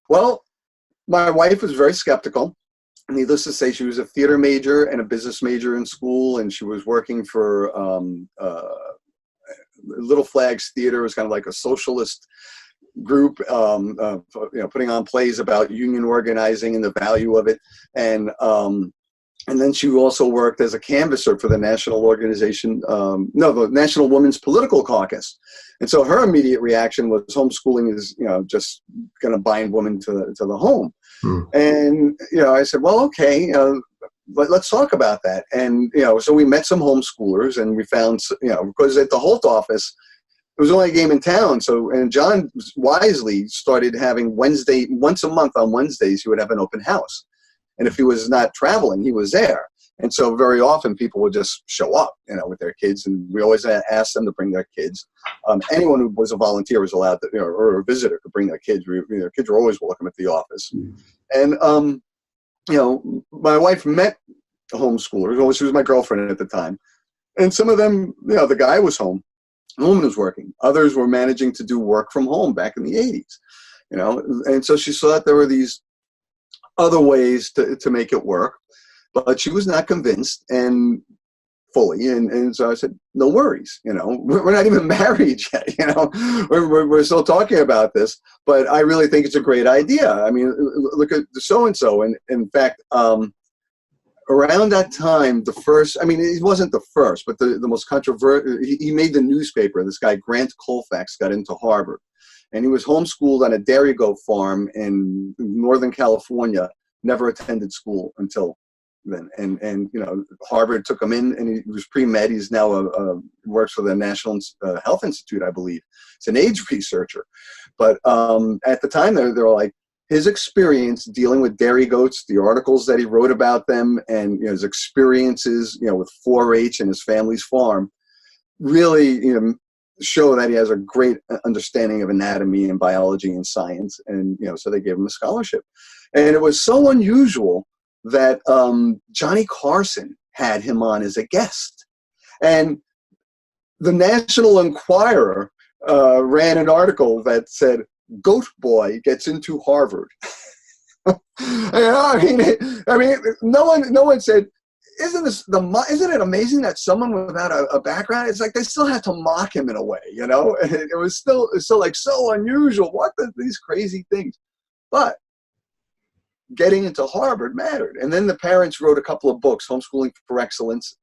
Well, my wife was very skeptical. Needless to say, she was a theater major and a business major in school, and she was working for Little Flags Theater. It was kind of like a socialist group, putting on plays about union organizing and the value of it. And then she also worked as a canvasser for the national organization, the National Women's Political Caucus. And so her immediate reaction was homeschooling is, just going to bind women to the home. And, I said, well, okay, let's talk about that. And, so we met some homeschoolers, and we found, because at the Holt office, it was only a game in town. So, and John wisely started having once a month on Wednesdays, he would have an open house. And if he was not traveling, he was there. And so very often people would just show up, with their kids. And we always asked them to bring their kids. Anyone who was a volunteer was allowed to, or a visitor could bring their kids. Kids were always welcome at the office. And, my wife met homeschoolers. Well, she was my girlfriend at the time. And some of them, the guy was home. The woman was working. Others were managing to do work from home back in the 80s, And so she saw that there were these other ways to make it work, but she was not convinced and fully. And so I said, no worries, we're not even married yet, we're still talking about this, but I really think it's a great idea. I mean, look at the so-and-so. And in fact, around that time, it wasn't the first, but the most controversial, he made the newspaper. This guy, Grant Colfax, got into Harvard. And he was homeschooled on a dairy goat farm in Northern California, never attended school until then. And Harvard took him in, and he was pre-med. He's now works for the National Health Institute, I believe. He's an AIDS researcher. But at the time, they were like, his experience dealing with dairy goats, the articles that he wrote about them, and his experiences, with 4-H and his family's farm, really, show that he has a great understanding of anatomy and biology and science. And, so they gave him a scholarship. And it was so unusual that Johnny Carson had him on as a guest. And the National Enquirer ran an article that said, "Goat Boy gets into Harvard." I mean, no one said, isn't it amazing that someone without a background, it's like they still had to mock him in a way, It was still like so unusual. What these crazy things? But getting into Harvard mattered. And then the parents wrote a couple of books, Homeschooling for Excellence,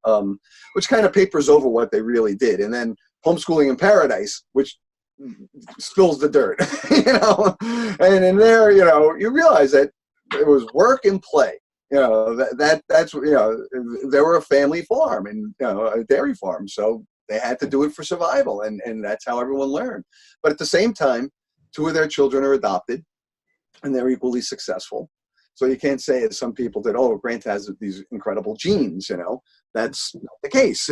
which kind of papers over what they really did. And then Homeschooling in Paradise, which spills the dirt, And in there, you realize that it was work and play. That's they were a family farm and a dairy farm, so they had to do it for survival, and that's how everyone learned. But at the same time, 2 of their children are adopted, and they're equally successful. So you can't say, as some people did, oh, Grant has these incredible genes. That's not the case.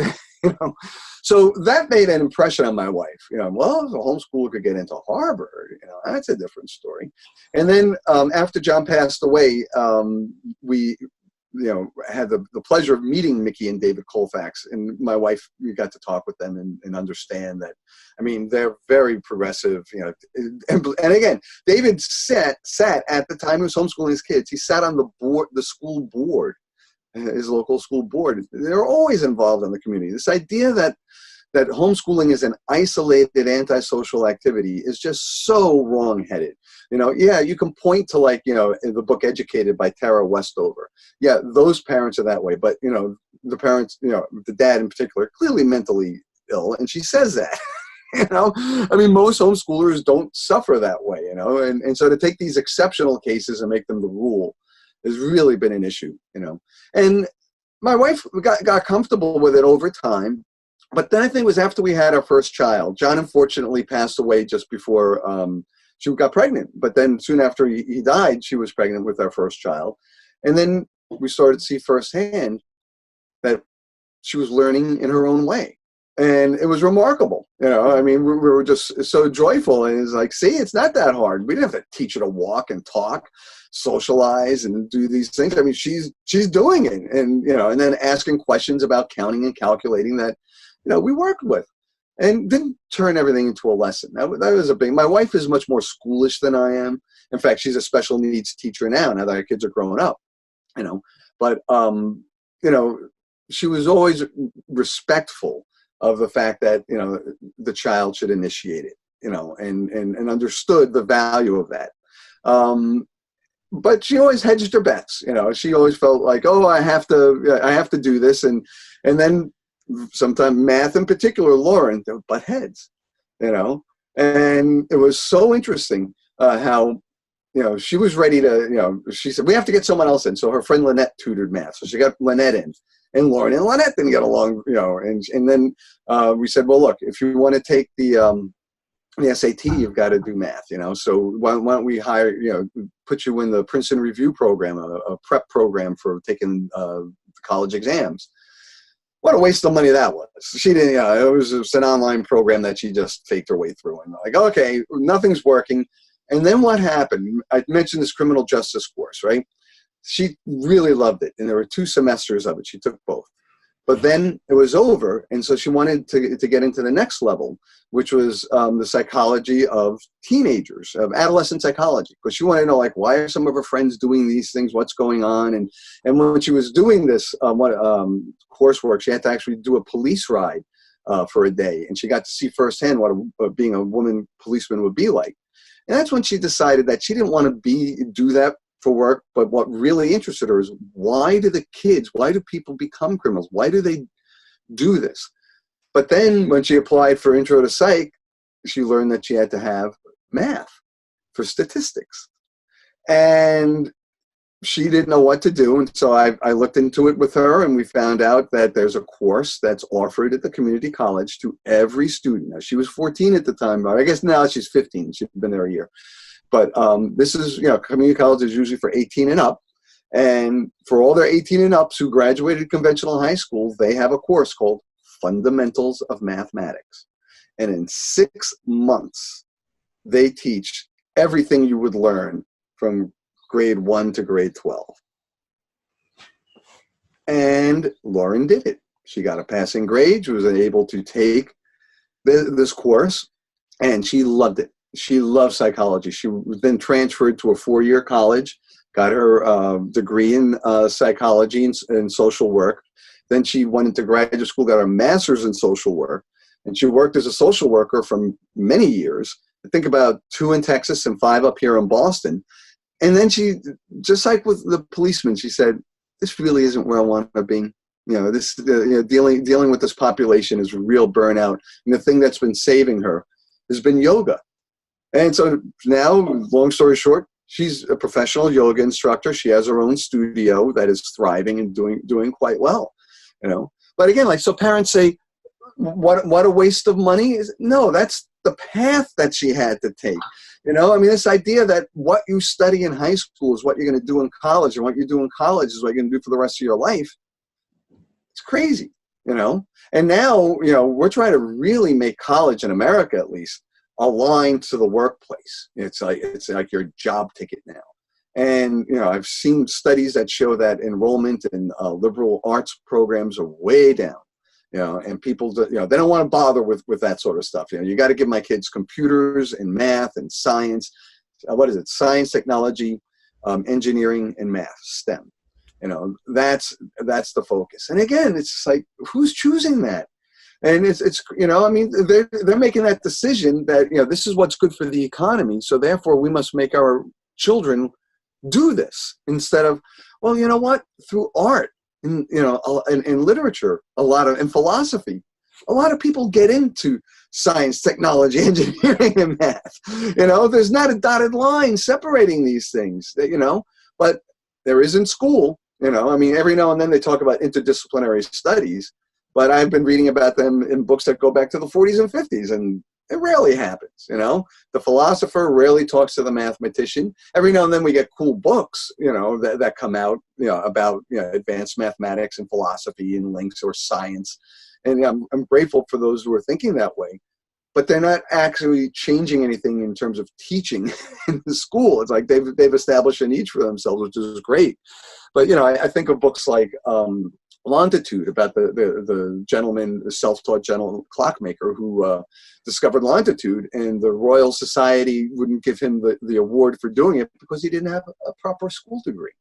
So that made an impression on my wife. Well, if a homeschooler could get into Harvard, that's a different story. And then after John passed away, we, had the pleasure of meeting Mickey and David Colfax, and my wife, we got to talk with them and understand that. I mean, they're very progressive, and again, David sat at the time he was homeschooling his kids. He sat on the school board, his local school board. They're always involved in the community. This idea that homeschooling is an isolated antisocial activity is just so wrong-headed. Yeah, you can point to in the book Educated by Tara Westover. Yeah, those parents are that way, but the parents, the dad in particular, clearly mentally ill, and she says that. I mean, most homeschoolers don't suffer that way, and so to take these exceptional cases and make them the rule has really been an issue, And my wife got comfortable with it over time. But then I think it was after we had our first child. John unfortunately passed away just before she got pregnant. But then soon after he died, she was pregnant with our first child. And then we started to see firsthand that she was learning in her own way. And it was remarkable. I mean, we were just so joyful. And it's like, see, it's not that hard. We didn't have to teach her to walk and talk, socialize, and do these things. I mean, she's doing it. And, and then asking questions about counting and calculating that, we worked with. and didn't turn everything into a lesson. That was a big. My wife is much more schoolish than I am. In fact, she's a special needs teacher now that our kids are growing up, you know. But you know, she was always respectful of the fact that, you know, the child should initiate it, you know, and understood the value of that. But she always hedged her bets, you know. She always felt like, oh, I have to do this, and then sometimes math in particular, Lauren, they would butt heads, you know. And it was so interesting how, you know, she was ready to, you know, she said, we have to get someone else in. So her friend Lynette tutored math. So she got Lynette in. And Lauren and Lynette didn't get along, you know. And then we said, well, look, if you want to take the SAT, you've got to do math, you know. So why don't we hire, you know, put you in the Princeton Review program, a prep program for taking college exams. What a waste of money that was. She didn't, you know, it was an online program that she just faked her way through. And like, okay, nothing's working. And then what happened? I mentioned this criminal justice course, right? She really loved it. And there were 2 semesters of it. She took both. But then it was over, and so she wanted to get into the next level, which was the psychology of teenagers, of adolescent psychology, because she wanted to know, like, why are some of her friends doing these things? What's going on? And when she was doing this coursework, she had to actually do a police ride for a day, and she got to see firsthand what being a woman policeman would be like. And that's when she decided that she didn't want to do that for work, but what really interested her is, why do people become criminals? Why do they do this? But then when she applied for intro to psych, she learned that she had to have math for statistics. And she didn't know what to do. And so I looked into it with her, and we found out that there's a course that's offered at the community college to every student. Now, she was 14 at the time, but I guess now she's 15. She's been there a year. But this is, you know, community college is usually for 18 and up. And for all their 18 and ups who graduated conventional high school, they have a course called Fundamentals of Mathematics. And in 6 months, they teach everything you would learn from grade 1 to grade 12. And Lauren did it. She got a passing grade. She was able to take this course, and she loved it. She loved psychology. She was then transferred to a 4-year college, got her degree in psychology and social work. Then she went into graduate school, got her master's in social work, and she worked as a social worker for many years. I think about 2 in Texas and 5 up here in Boston. And then she, just like with the policeman, she said, this really isn't where I want to be. You know, this dealing with this population is real burnout. And the thing that's been saving her has been yoga. And so now, long story short, she's a professional yoga instructor. She has her own studio that is thriving and doing quite well, you know. But again, like, so parents say, what a waste of money is. No, that's the path that she had to take. You know, I mean, this idea that what you study in high school is what you're going to do in college, and what you do in college is what you're going to do for the rest of your life. It's crazy, you know. And now, you know, we're trying to really make college in America, at least, aligned to the workplace. It's like your job ticket now. And, you know, I've seen studies that show that enrollment in liberal arts programs are way down, you know, and people, you know, they don't want to bother with that sort of stuff. You know, you got to give my kids computers and math and science. What is it? Science, technology, engineering, and math, STEM. You know, that's the focus. And again, it's like, who's choosing that? And it's you know, I mean, they're making that decision that, you know, this is what's good for the economy, so therefore we must make our children do this, instead of, well, you know what, through art and, you know, in literature, in philosophy, a lot of people get into science, technology, engineering, and math. You know, there's not a dotted line separating these things, you know, but there is in school. You know, I mean, every now and then they talk about interdisciplinary studies, but I've been reading about them in books that go back to the 40s and 50s, and it rarely happens, you know. The philosopher rarely talks to the mathematician. Every now and then we get cool books, you know, that come out, you know, about, you know, advanced mathematics and philosophy and links or science. And I'm grateful for those who are thinking that way. But they're not actually changing anything in terms of teaching in the school. It's like they've established a niche for themselves, which is great. But, you know, I think of books like longitude, about the gentleman, the self-taught clockmaker who discovered longitude, and the Royal Society wouldn't give him the award for doing it because he didn't have a proper school degree.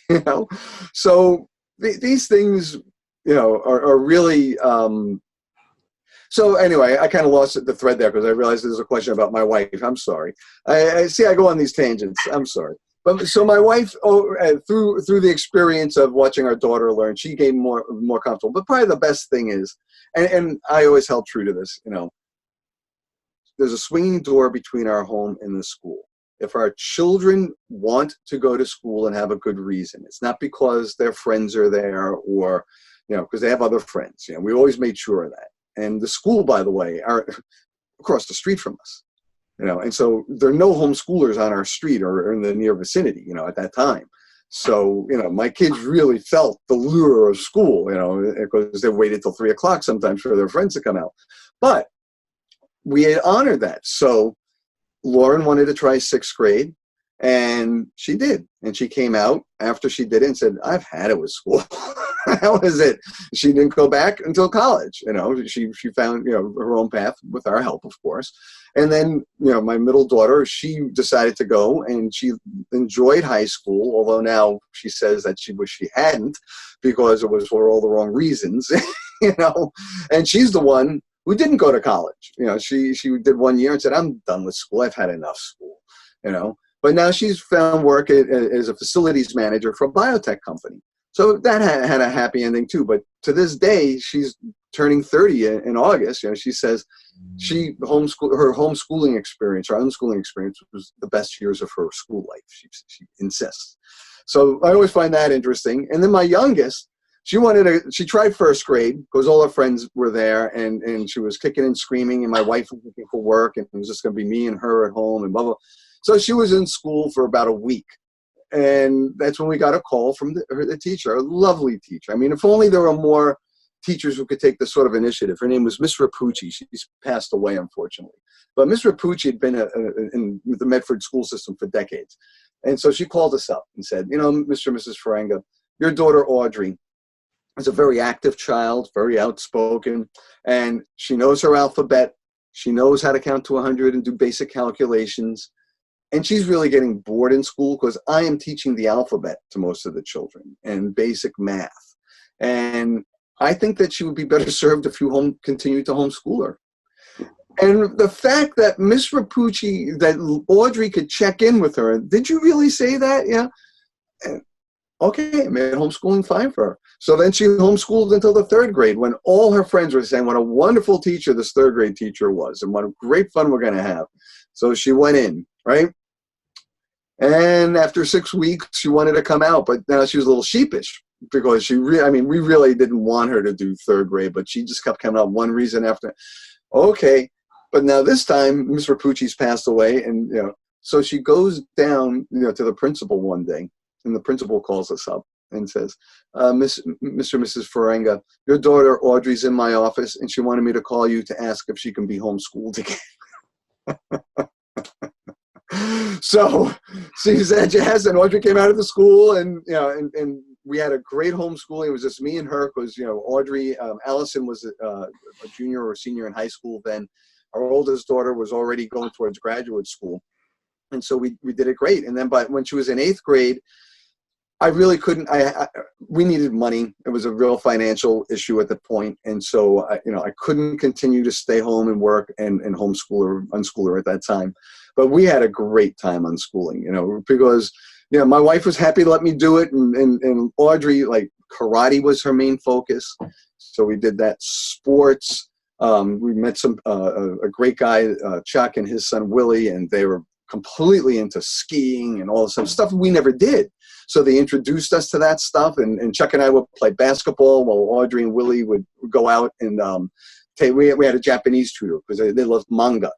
You know, so these things, you know, are really. So anyway, I kind of lost the thread there because I realized there's a question about my wife. I'm sorry. I see I go on these tangents. I'm sorry. But so my wife, through the experience of watching our daughter learn, she became more comfortable. But probably the best thing is, and I always held true to this, you know, there's a swinging door between our home and the school. If our children want to go to school and have a good reason, it's not because their friends are there or, you know, because they have other friends. You know, we always made sure of that. And the school, by the way, are across the street from us. You know, and so there are no homeschoolers on our street or in the near vicinity, you know, at that time. So, you know, my kids really felt the lure of school, you know, because they waited till 3 o'clock sometimes for their friends to come out. But we had honored that. So Lauren wanted to try 6th grade, and she did. And she came out after she did it and said, I've had it with school. That was it. She didn't go back until college. You know, she found, you know, her own path with our help, of course. And then, you know, my middle daughter, she decided to go, and she enjoyed high school, although now she says that she wish she hadn't because it was for all the wrong reasons, you know. And she's the one who didn't go to college. You know, she did 1 year and said, I'm done with school. I've had enough school, you know. But now she's found work as a facilities manager for a biotech company. So that had a happy ending too. But to this day, she's turning 30 in August. You know, she says her homeschooling experience, or unschooling experience, was the best years of her school life. She insists. So I always find that interesting. And then my youngest, she tried 1st grade because all her friends were there, and she was kicking and screaming, and my wife was looking for work, and it was just going to be me and her at home and blah, blah. So she was in school for about a week. And that's when we got a call from the teacher, a lovely teacher. I mean, if only there were more teachers who could take this sort of initiative. Her name was Miss Rapucci. She's passed away, unfortunately. But Miss Rapucci had been in the Medford school system for decades. And so she called us up and said, you know, Mr. and Mrs. Farenga, your daughter Audrey is a very active child, very outspoken, and she knows her alphabet. She knows how to count to 100 and do basic calculations. And she's really getting bored in school because I am teaching the alphabet to most of the children and basic math. And I think that she would be better served if you continue to homeschool her. And the fact that Miss Rapucci, that Audrey could check in with her, did you really say that? Yeah. And, okay, made homeschooling fine for her. So then she homeschooled until the 3rd grade, when all her friends were saying what a wonderful teacher this 3rd grade teacher was and what great fun we're going to have. So she went in, right? And after 6 weeks, she wanted to come out, but now she was a little sheepish because we really didn't want her to do 3rd grade, but she just kept coming out one reason after. Okay, but now this time, Miss Rapucci's passed away, and you know, so she goes down, you know, to the principal one day, and the principal calls us up and says, Mr. and Mrs. Farenga, your daughter Audrey's in my office, and she wanted me to call you to ask if she can be homeschooled again. So she said yes, and Audrey came out of the school, and you know, and we had a great homeschooling. It was just me and her because, you know, Audrey, Allison was a junior or senior in high school then. Our oldest daughter was already going towards graduate school, and so we did it great. And then, but when she was in 8th grade, I really couldn't. We needed money. It was a real financial issue at the point, and so I couldn't continue to stay home and work and unschool her at that time. But we had a great time unschooling, you know, because my wife was happy to let me do it, and Audrey, like, karate was her main focus, so we did that. Sports. We met a great guy, Chuck, and his son Willie, and they were completely into skiing and all this stuff we never did. So they introduced us to that stuff, and Chuck and I would play basketball while Audrey and Willie would go out and we had a Japanese tutor because they loved manga.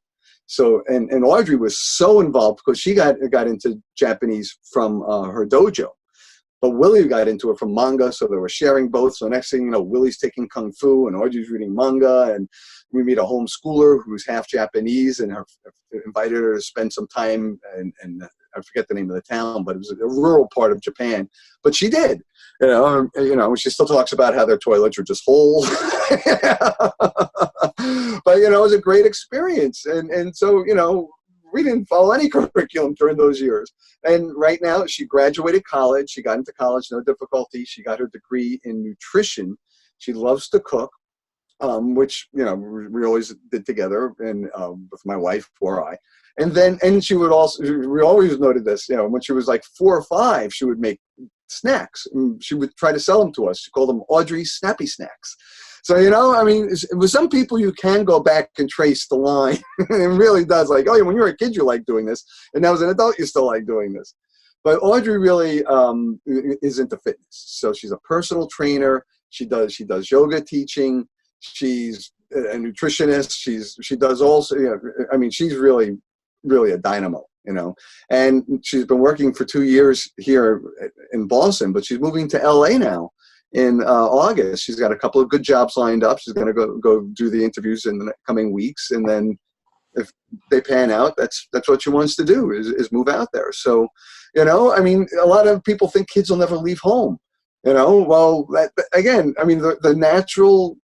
So and Audrey was so involved because she got into Japanese from her dojo. But Willie got into it from manga, so they were sharing both. So next thing you know, Willie's taking kung fu and Audrey's reading manga, and we meet a homeschooler who's half Japanese, and invited her to spend some time and I forget the name of the town, but it was a rural part of Japan. But she did, she still talks about how their toilets are just holes. But, it was a great experience. And so, we didn't follow any curriculum during those years. And right now she graduated college. She got into college, no difficulty. She got her degree in nutrition. She loves to cook, which, we always did together, and with my wife or I. And she would also, we always noted this, when she was like 4 or 5, she would make snacks, and she would try to sell them to us. She called them Audrey's Snappy Snacks. So, with some people you can go back and trace the line. It really does. Like, oh, when you were a kid, you liked doing this. And now as an adult, you still like doing this. But Audrey really is into fitness. So she's a personal trainer. She does yoga teaching. She's a nutritionist. She does also, she's really, really a dynamo, And she's been working for 2 years here in Boston, but she's moving to LA now. In August. She's got a couple of good jobs lined up. She's going to go do the interviews in the coming weeks, and then if they pan out, that's what she wants to do is move out there. So, a lot of people think kids will never leave home. Well, again, the natural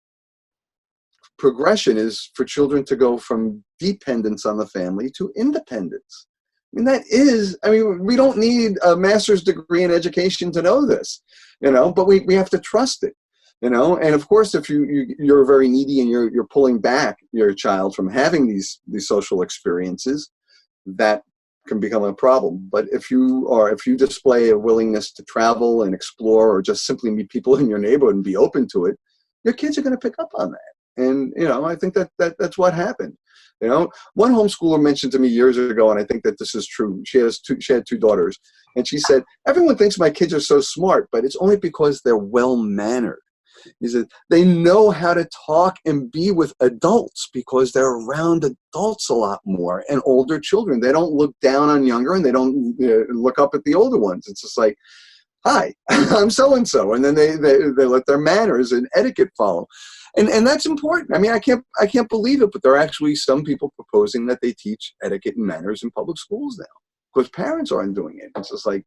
progression is for children to go from dependence on the family to independence. We don't need a master's degree in education to know this, but we have to trust it, and of course, if you're very needy and you're pulling back your child from having these social experiences, that can become a problem. But if you display a willingness to travel and explore, or just simply meet people in your neighborhood and be open to it, your kids are going to pick up on that. And, I think that's what happened. One homeschooler mentioned to me years ago, and I think that this is true. She had 2 daughters, and she said, everyone thinks my kids are so smart, but it's only because they're well-mannered. He said, they know how to talk and be with adults because they're around adults a lot more, and older children. They don't look down on younger, and they don't look up at the older ones. It's just like, hi, I'm so-and-so. And then they let their manners and etiquette follow. And that's important. I can't believe it, but there are actually some people proposing that they teach etiquette and manners in public schools now because parents aren't doing it. It's just like,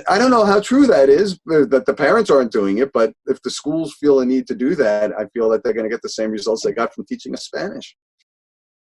I don't know how true that is, that the parents aren't doing it, but if the schools feel a need to do that, I feel that they're going to get the same results they got from teaching us Spanish.